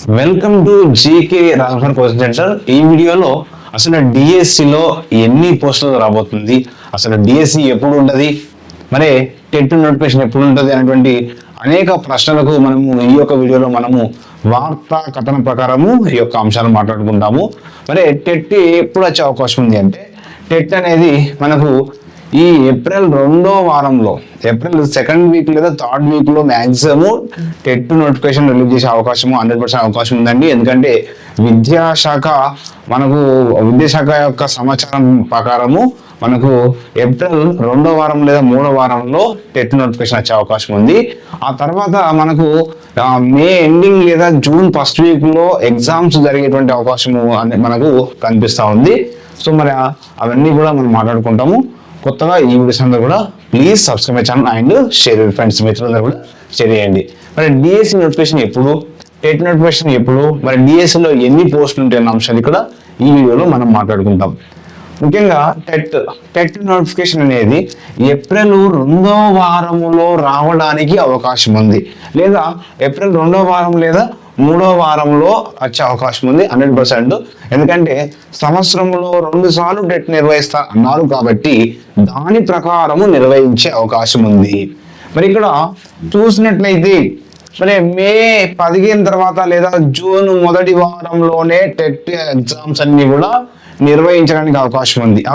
Welcome to GK Raghavan coaching centre. ఈ వీడియోలో అసలు డిఎస్సిలో ఎన్ని పోస్టులు రాబోతుంది, అసలు డిఎస్సి ఎప్పుడు ఉంటుంది, మరి టెట్ నోటిఫికేషన్ ఎప్పుడు ఉంటుంది అనేటువంటి అనేక ప్రశ్నలకు మనము ఈ యొక్క వీడియోలో మనము వార్తా కథనం ప్రకారము ఈ యొక్క అంశాలు మాట్లాడుకుంటాము. మరి టెట్ ఎప్పుడు వచ్చే అవకాశం ఉంది అంటే, టెట్ అనేది మనకు ఈ ఏప్రిల్ 2వ వారంలో, ఏప్రిల్ 2nd వీక్ లేదా 3rd వీక్ లో మ్యాక్సిమం టెట్ నోటిఫికేషన్ రిలీజ్ చేసే అవకాశము 100% అవకాశం ఉందండి. ఎందుకంటే విద్యాశాఖ యొక్క సమాచారం ప్రకారము మనకు ఏప్రిల్ 2వ వారం లేదా 3వ వారంలో టెట్ నోటిఫికేషన్ వచ్చే అవకాశం ఉంది. ఆ తర్వాత మనకు మే ఎండింగ్ లేదా జూన్ 1st వీక్ లో ఎగ్జామ్స్ జరిగేటువంటి అవకాశము మనకు కనిపిస్తా ఉంది. సో మరి అవన్నీ కూడా మనం మాట్లాడుకుంటాము. కొత్తగా ఈ వీడియోస్ అందరూ కూడా please subscribe my channel and share your friends, మిత్రులందరూ కూడా షేర్ చేయండి. మరి డిఎస్సి నోటిఫికేషన్ ఎప్పుడు, టెట్ నోటిఫికేషన్ ఎప్పుడు, మరి డిఎస్సిలో ఎన్ని పోస్టులు ఉంటాయన్న అంశాలు ఇక్కడ ఈ వీడియోలో మనం మాట్లాడుకుంటాం. ముఖ్యంగా టెట్ నోటిఫికేషన్ అనేది ఏప్రిల్ 2వ వారంలో రావడానికి అవకాశం ఉంది, లేదా ఏప్రిల్ 2వ వారం లేదా 3వ వారంలో వచ్చే అవకాశం ఉంది 100%. ఎందుకంటే సంవత్సరంలో 2 సార్లు టెట్ నిర్వహిస్తా అన్నారు కాబట్టి దాని ప్రకారము నిర్వహించే అవకాశం ఉంది. మరి ఇక్కడ చూసినట్లయితే మరి మే 15 తర్వాత లేదా జూన్ 1వ వారంలోనే టెట్ ఎగ్జామ్స్ అన్ని కూడా నిర్వహించడానికి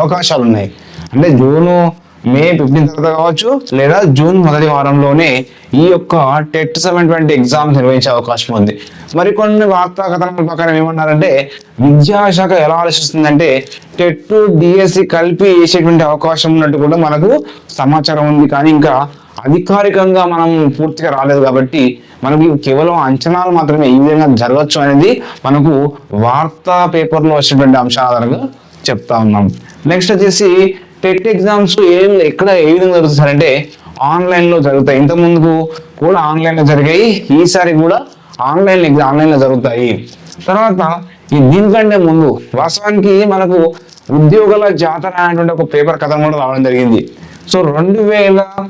అవకాశాలు ఉన్నాయి. అంటే మే 15 తర్వాత కావచ్చు, లేదా జూన్ 1వ వారంలోనే ఈ యొక్క టెట్ 720 ఎగ్జామ్స్ నిర్వహించే అవకాశం ఉంది. మరికొన్ని వార్తా కథనాల ప్రకారం ఏమన్నారంటే, విద్యాశాఖ ఎలా ఆలోచిస్తుందంటే టెట్ డిఎస్సి కలిపి వేసేటువంటి అవకాశం ఉన్నట్టు కూడా మనకు సమాచారం ఉంది. కానీ ఇంకా అధికారికంగా మనం పూర్తిగా రాలేదు కాబట్టి మనకి కేవలం అంచనాలు మాత్రమే ఈ విధంగా జరగచ్చు అనేది మనకు వార్తా పేపర్లో వచ్చినటువంటి అంశాల ఆధారంగా చెప్తా ఉన్నాం. నెక్స్ట్ వచ్చేసి టెట్ ఎగ్జామ్స్ ఎక్కడ ఏ విధంగా జరుగుతారంటే ఆన్లైన్లో జరుగుతాయి. ఇంతకుముందు కూడా ఆన్లైన్లో జరిగాయి, ఈసారి కూడా ఆన్లైన్లో జరుగుతాయి. తర్వాత దీనికంటే ముందు వాస్తవానికి మనకు ఉద్యోగుల జాతర అనేటువంటి ఒక పేపర్ కథ కూడా రావడం జరిగింది. సో 2000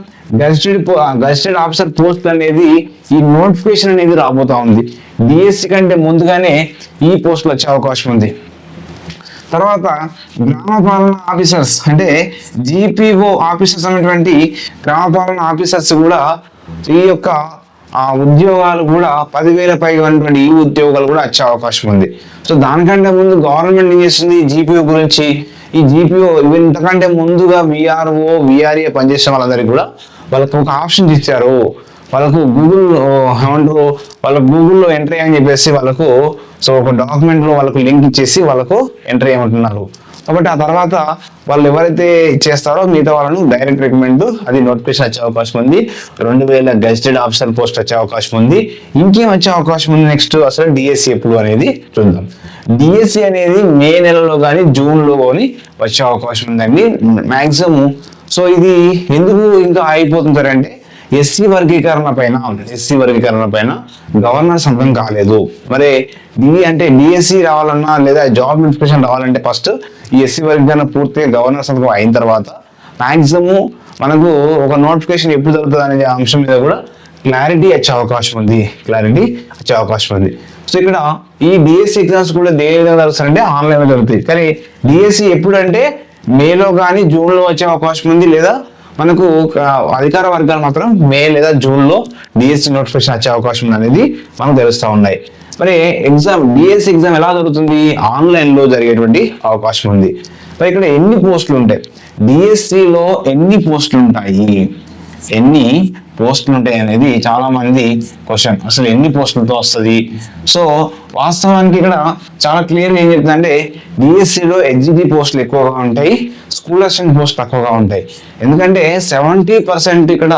గజిటెడ్ ఆఫీసర్ పోస్ట్ అనేది ఈ నోటిఫికేషన్ అనేది రాబోతా ఉంది. డిఎస్సి కంటే ముందుగానే ఈ పోస్టులు వచ్చే అవకాశం ఉంది. తర్వాత గ్రామ పాలన ఆఫీసర్స్ అంటే జిపిఓ ఆఫీసర్స్ అనేటువంటి గ్రామ పాలన ఆఫీసర్స్ కూడా ఈ యొక్క ఉద్యోగాలు కూడా 10,000 పైగా ఉన్నటువంటి ఈ ఉద్యోగాలు కూడా వచ్చే అవకాశం ఉంది. సో దానికంటే ముందు గవర్నమెంట్ ఏం చేస్తుంది జిపిఓ గురించి, ఈ జిపిఓ ఇంతకంటే ముందుగా విఆర్ఓ విఆర్ఏ పనిచేసే వాళ్ళందరికీ కూడా వాళ్ళకు ఒక ఆప్షన్ ఇచ్చారు. వాళ్ళకు గూగుల్లో ఎంట్రీ అని చెప్పేసి వాళ్ళకు ఒక డాక్యుమెంట్ లో వాళ్ళకు లింక్ ఇచ్చేసి వాళ్ళకు ఎంట్రీ చేయమంటున్నారు. కాబట్టి ఆ తర్వాత వాళ్ళు ఎవరైతే చేస్తారో మిగతా వాళ్ళను డైరెక్ట్ రిక్రూట్మెంట్ అది నోటిఫికేషన్ వచ్చే అవకాశం ఉంది. 2000 గజిటెడ్ ఆఫీసర్ పోస్ట్ వచ్చే అవకాశం ఉంది. ఇంకేం వచ్చే అవకాశం ఉంది నెక్స్ట్, అసలు డిఎస్సి ఎప్పుడు అనేది చూద్దాం. డిఎస్సి అనేది మే నెలలో కానీ జూన్ లో కానీ వచ్చే అవకాశం ఉందండి మ్యాక్సిమం. సో ఇది ఎందుకు ఇంకా అయిపోతుంటారంటే ఎస్సీ వర్గీకరణ పైన గవర్నర్ సంతకం కాలేదు. మరి డిఎస్సి రావాలన్నా లేదా జాబ్ నోటిఫికేషన్ రావాలంటే ఫస్ట్ ఈ ఎస్సీ వర్గీకరణ పూర్తిగా గవర్నర్ సంతకం అయిన తర్వాత మ్యాక్సిమం మనకు ఒక నోటిఫికేషన్ ఎప్పుడు జరుగుతుంది అనే అంశం మీద కూడా క్లారిటీ వచ్చే అవకాశం ఉంది. సో ఇక్కడ ఈ డిఎస్సి ఎగ్జామ్స్ కూడా దేని విధంగా జరుగుతాయంటే ఆన్లైన్లో జరుగుతాయి. కానీ డిఎస్సి ఎప్పుడు అంటే మేలో కానీ జూన్లో వచ్చే అవకాశం ఉంది, లేదా మనకు అధికార వర్గాలు మాత్రం మే లేదా జూన్ లో డిఎస్సి నోటిఫికేషన్ వచ్చే అవకాశం అనేది మనకు తెలుస్తూ ఉన్నాయి. మరి డిఎస్సి ఎగ్జామ్ ఎలా జరుగుతుంది, ఆన్లైన్ లో జరిగేటువంటి అవకాశం ఉంది. మరి ఇక్కడ ఎన్ని పోస్టులు ఉంటాయి, డిఎస్సిలో ఎన్ని పోస్టులు ఉంటాయి అనేది చాలా మంది క్వశ్చన్. అసలు ఎన్ని పోస్టులతో వస్తుంది? సో వాస్తవానికి ఇక్కడ చాలా క్లియర్ ఏం చెప్తుందంటే డిఎస్సిలో హెచ్జిటి పోస్టులు ఎక్కువగా ఉంటాయి, స్కూల్ అసిస్టెంట్ పోస్ట్ తక్కువగా ఉంటాయి. ఎందుకంటే 70% ఇక్కడ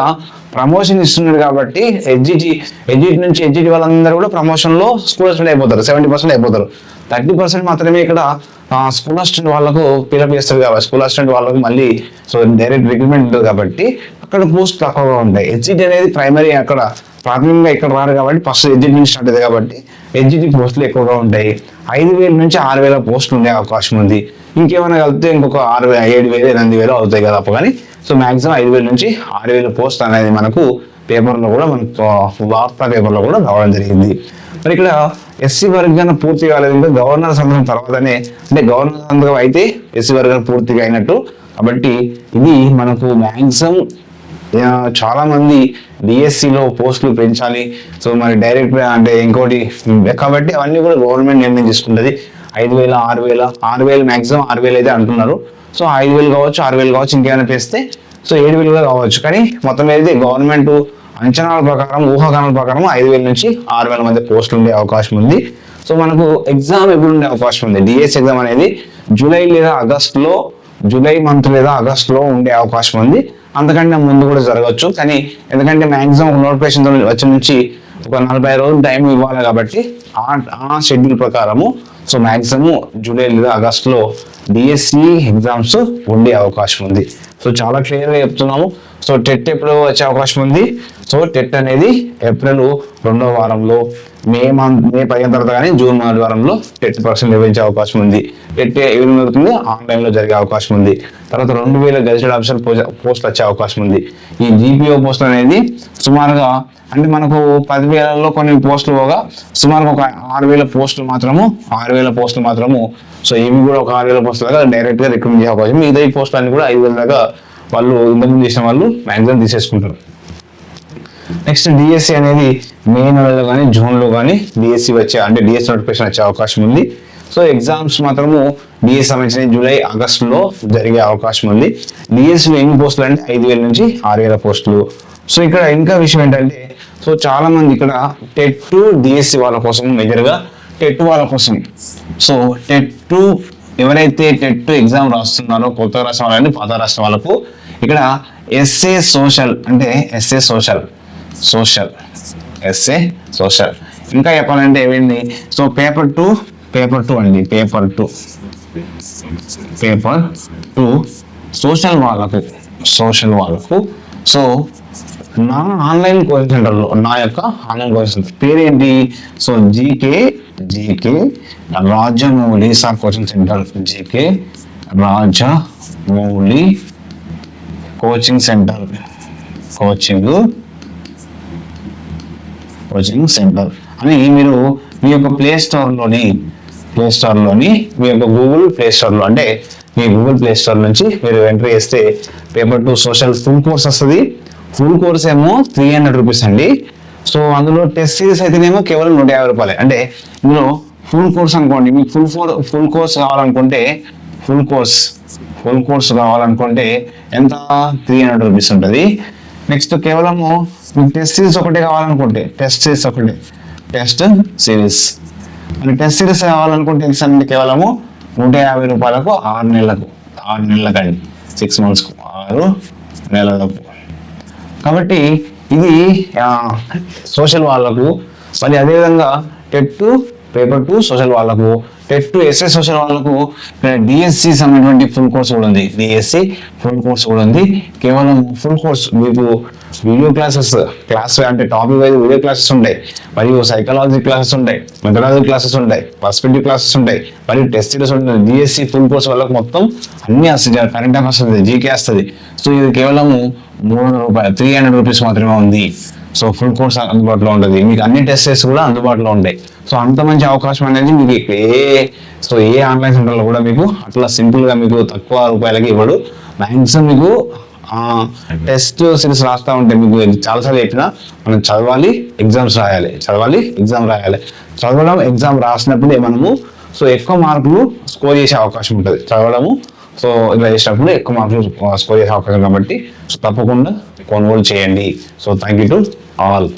ప్రమోషన్ ఇస్తున్నారు కాబట్టి హెచ్జిటి వాళ్ళందరూ కూడా ప్రమోషన్ లో స్కూల్ అసిస్టెంట్ అయిపోతారు, 70% అయిపోతారు. 30% మాత్రమే ఇక్కడ స్కూల్ అసిస్టెంట్ వాళ్ళకు పిలప్ చేస్తారు కాబట్టి స్కూల్ అసిస్టెంట్ వాళ్ళకు మళ్ళీ డైరెక్ట్ రిక్రూట్మెంట్ ఉంటుంది కాబట్టి అక్కడ పోస్ట్ తక్కువగా ఉంటాయి. హెచ్జిటి అనేది ప్రైమరీ, అక్కడ ప్రాథమికంగా ఇక్కడ రారు కాబట్టి ఫస్ట్ హెచ్జిటి నుంచి స్టార్ట్ అవుతుంది కాబట్టి హెచ్జిటి పోస్టులు ఎక్కువగా ఉంటాయి. 5,000 నుంచి 6,000 పోస్టులు ఉండే అవకాశం ఉంది. ఇంకేమైనా కలిపితే ఇంకొక 6,000, 7,000, 8,000 అవుతాయి కదా అప్పుడు. కానీ సో మాక్సిమం 5,000 నుంచి 6,000 పోస్ట్ అనేది మనకు పేపర్లో కూడా, మనకు వార్తా పేపర్లో కూడా రావడం జరిగింది. మరి ఇక్కడ ఎస్సీ వర్గం పూర్తి కాలేదు, ఇంకా గవర్నర్ సంతకం తర్వాతనే, అంటే గవర్నర్ సంతకం అయితే ఎస్సీ వర్గం పూర్తిగా అయినట్టు. కాబట్టి ఇది మనకు మ్యాక్సిమం చాలా మంది డిఎస్సిలో పోస్టులు పెంచాలి, సో మరి డైరెక్ట్ అంటే ఇంకోటి, కాబట్టి అవన్నీ కూడా గవర్నమెంట్ నిర్ణయం తీసుకుంటుంది. 5,000 6,000 6,000 మ్యాక్సిమం 6,000 అయితే అంటున్నారు. సో 5,000 కావచ్చు, 6,000 కావచ్చు, ఇంకేమైనా పెస్తే సో 7,000 కూడా కావచ్చు. కానీ మొత్తం అయితే గవర్నమెంట్ అంచనాల ప్రకారం, ఊహాగానాల ప్రకారం 5,000 నుంచి 6,000 మధ్య పోస్టులు ఉండే అవకాశం ఉంది. సో మనకు ఎగ్జామ్ ఎప్పుడు ఉండే అవకాశం ఉంది, డిఎస్ ఎగ్జామ్ అనేది జూలై లేదా ఆగస్టులో, జూలై మంత్ లేదా ఆగస్టులో ఉండే అవకాశం ఉంది. అంతకంటే ముందు కూడా జరగవచ్చు. కానీ ఎందుకంటే మ్యాక్సిమం నోటిఫికేషన్ వచ్చి నుంచి ఒక 40 రోజులు టైం ఇవ్వాలి, కాబట్టి ఆ షెడ్యూల్ ప్రకారము సో మ్యాక్సిమం జూలై లేదా ఆగస్టులో డిఎస్సి ఎగ్జామ్స్ ఉండే అవకాశం ఉంది. సో చాలా క్లియర్గా చెప్తున్నాము. సో టెట్ ఎప్పుడు వచ్చే అవకాశం ఉంది, సో టెట్ అనేది ఏప్రిల్ 2వ వారంలో, మే 15 తర్వాత కానీ జూన్ 4 వారంలో టెట్ పరీక్షలు నిర్వహించే అవకాశం ఉంది. టెట్ ఏమి జరుగుతుంది, ఆన్లైన్లో జరిగే అవకాశం ఉంది. తర్వాత 2,000 గెజిటెడ్ ఆఫీసర్ పోస్టులు వచ్చే అవకాశం ఉంది. ఈ జీపీఓ పోస్టులు అనేది సుమారుగా, అంటే మనకు 10,000లో కొన్ని పోస్టులు పోగా సుమారుగా ఒక 6,000 పోస్టులు మాత్రము సో ఇవి కూడా ఒక 6,000 పోస్టులు దాకా డైరెక్ట్గా రిక్రూట్మెంట్ చేసే అవకాశం. మిగతా ఈ పోస్టులు అన్ని కూడా 5,000 దాకా వాళ్ళు ఇంతకుముందు చేసిన వాళ్ళు మ్యాక్సిమం తీసేసుకుంటారు. నెక్స్ట్ డిఎస్సి అనేది మే నెలలో కానీ జూన్లో కానీ డిఎస్సి వచ్చే, అంటే డిఎస్సి నోటిఫికేషన్ వచ్చే అవకాశం ఉంది. సో ఎగ్జామ్స్ మాత్రము డిఎస్సి సంబంధించిన జూలై ఆగస్టులో జరిగే అవకాశం ఉంది. డిఎస్సిలో ఎన్ని పోస్టులు అంటే 5,000 నుంచి 6,000 పోస్టులు. సో ఇక్కడ ఇంకా విషయం ఏంటంటే, సో చాలా మంది ఇక్కడ టెట్ డిఎస్సి వాళ్ళ కోసం, మేజర్గా టెట్ వాళ్ళ కోసం, సో టెట్ ఎవరైతే టెట్ ఎగ్జామ్ రాస్తున్నారో, కొత్తగా రాసిన వాళ్ళని, పాత రాసిన వాళ్ళకు ఇక్కడ ఎస్ఏ సోషల్, అంటే ఎస్ఏ సోషల్ ఇంకా చెప్పాలంటే ఏమైంది, సో పేపర్ టూ అండి, పేపర్ టూ సోషల్ వాళ్ళకు సో నా ఆన్లైన్ కోచింగ్ సెంటర్లో, నా యొక్క ఆన్లైన్ కోచింగ్ సెంటర్ పేరు ఏంటి, so GK Rajamouli sir coaching centre, GK Rajamouli coaching centre అని మీరు మీ యొక్క ప్లే స్టోర్లోని మీ యొక్క గూగుల్ ప్లే స్టోర్లో, అంటే మీ గూగుల్ ప్లే స్టోర్ నుంచి మీరు ఎంటర్ చేస్తే పేపర్ 2 సోషల్ ఫుల్ కోర్స్ వస్తుంది. ఫుల్ కోర్స్ ఏమో 300 రూపీస్ అండి. సో అందులో టెస్ట్ సిరీస్ అయితేనేమో కేవలం 150 రూపాయలే. అంటే ఇందులో ఫుల్ కోర్స్ అనుకోండి, మీకు ఫుల్ కోర్స్ కావాలనుకుంటే ఎంత 300 రూపీస్ ఉంటుంది. నెక్స్ట్ కేవలము మీకు టెస్ట్ సిరీస్ ఒకటే కావాలనుకుంటే, టెస్ట్ సిరీస్ కావాలనుకుంటే ఎంత కేవలము 150 రూపాయలకు 6 నెలలకండి, 6 మంత్స్కు 6 నెలలకు. కాబట్టి ఇది సోషల్ వాళ్ళకు. మళ్ళీ అదేవిధంగా టెట్ పేపర్ 2 సోషల్ వాళ్ళకు, టెట్ ఎస్ఏ సోషల్ వాళ్ళకు డిఎస్సి సంబంధించిన ఫుల్ కోర్స్ కూడా ఉంది. కేవలం ఫుల్ కోర్స్ మీకు వీడియో క్లాసెస్ అంటే టాపిక్ వైజ్ వీడియో క్లాసెస్ ఉంటాయి, మరియు సైకాలజీ క్లాసెస్ ఉంటాయి, మెథడాలజీ క్లాసెస్ ఉంటాయి, పర్స్పెక్టివ్ క్లాసెస్ ఉంటాయి, మరియు టెస్ట్ సిరీస్ ఉంటుంది. డిఎస్సి ఫుల్ కోర్స్ వాళ్ళకు మొత్తం అన్ని వస్తుంది, కరెంట్ అఫైర్స్ వస్తుంది, జీకే వస్తుంది. సో ఇది కేవలము 300 రూపాయలు, 300 రూపీస్ మాత్రమే ఉంది. సో ఫుల్ కోర్స్ అందుబాటులో ఉంటుంది, మీకు అన్ని టెస్టెస్ కూడా అందుబాటులో ఉంటాయి. సో అంత మంచి అవకాశం అనేది మీకు ఏ ఆన్లైన్ సెంటర్లో కూడా మీకు అట్లా సింపుల్గా మీకు తక్కువ రూపాయలకి ఇవ్వడు. మ్యాక్సిమం మీకు టెస్ట్ సిరీస్ రాస్తా ఉంటే మీకు చాలాసార్లు చెప్పినా, మనం చదవాలి, ఎగ్జామ్ రాయాలి. చదవడం, ఎగ్జామ్ రాసినప్పుడే మనము సో ఎక్కువ మార్కులు స్కోర్ చేసే అవకాశం ఉంటుంది. చదవడము సో ఇలా చేసినప్పుడు ఎక్కువ మార్కులు స్కోర్ చేసే అవకాశం, కాబట్టి సో తప్పకుండా కొనుగోలు చేయండి. So thank you to all.